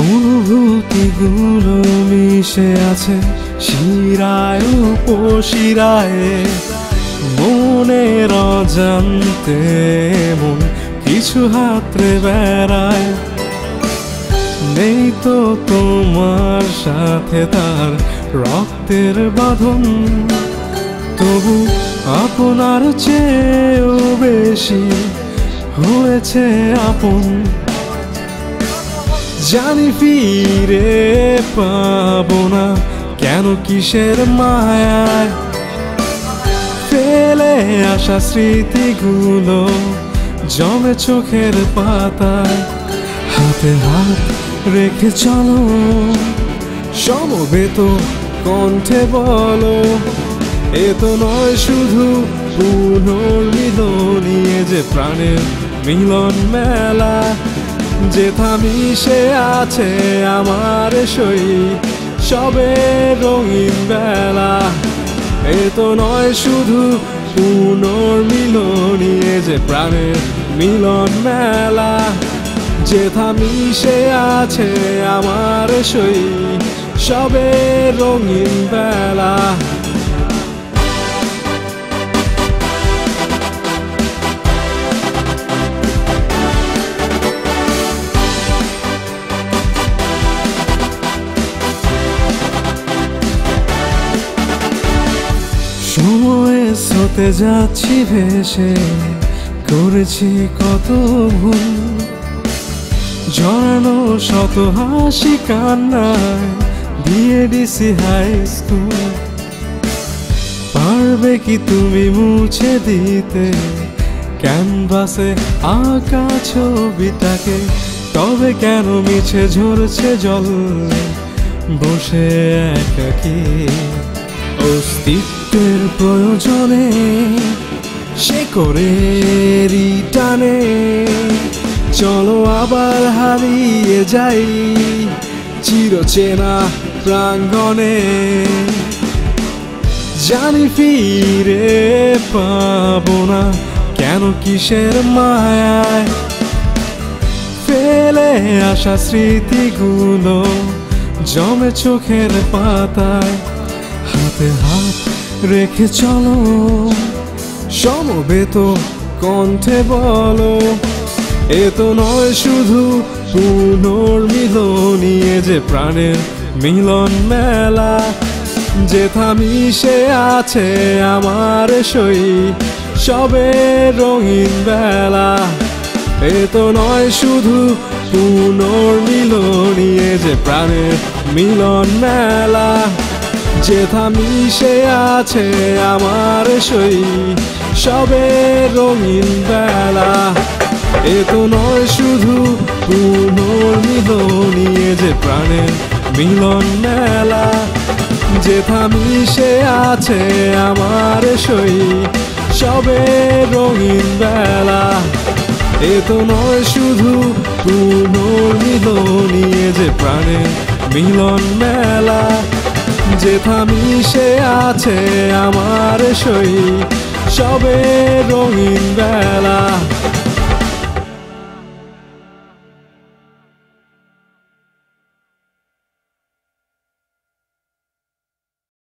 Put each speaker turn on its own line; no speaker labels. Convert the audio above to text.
অনুভূতিগুলো মিশে আছে শিরায় উপশিরায়, মনের অজান্তে মন কিছু হাতড়ে বেড়ায়। নেই তো তোমার সাথে তার রক্তের বাঁধন, তবু আপনার চেয়েও বেশি হয়েছে আপন। জানি ফিরে পাবো না, কেন কিসের মায়ায় ফেলে আসা স্মৃতিগুলো জমে চোখের পাতায়। হাতে হাত রেখে চলো, সমবেত কণ্ঠে বলো, এ তো নয় শুধু পুনর্মিলনী, যে প্রাণের মিলন মেলা, যেথা মিশে আছে আমার শৈশবে রঙিন বেলা। এ তো নয় শুধু পুনর্মিলনী, যে প্রাণের মিলন মেলা, যেথা মিশে আছে আমার শৈশবে রঙিন বেলা। সময়ে স্রোতে যাচ্ছি ভেসে, করেছি কত ভুল, জড়ানো শত হাসি কান্নায় দিয়ে দিছি হাই স্কুল। পারবে কি তুমি মুছে দিতে ক্যানভাসে আঁকা ছবিটাকে? তবে কেন মিছে ঝরছে জল বসে একাকী? অস্তিত্বের প্রয়োজনে সে করে টানে, চলো আবার হারিয়ে যাই চিরচেনা প্রাঙ্গণে। জানি ফিরে পাবো না, কেন কিসের মায়ায় ফেলে আসা স্মৃতিগুলো জমে চোখের পাতায়। হাতে হাত রেখে চলো, সমবেত কণ্ঠে বলো, এ তো নয় শুধু পুনর্মিলনী, যে প্রাণের মিলন মেলা, যেথা মিশে আছে আমার শৈশবে রঙিন বেলা। এ তো নয় শুধু পুনর্মিলনী, যে প্রাণের মিলন মেলা, যেথা মিশে আছে আমার শৈশবে রঙিন বেলা। এ তো নয় শুধু পুনর্মিলনী, যে প্রাণের মিলন মেলা, যেথা মিশে আছে আমার শৈশবে রঙিন বেলা। এ তো নয় শুধু পুনর্মিলনী, যে প্রাণের মিলন মেলা, যেথা মিশে আছে আমার শৈশবে রঙিন বেলা।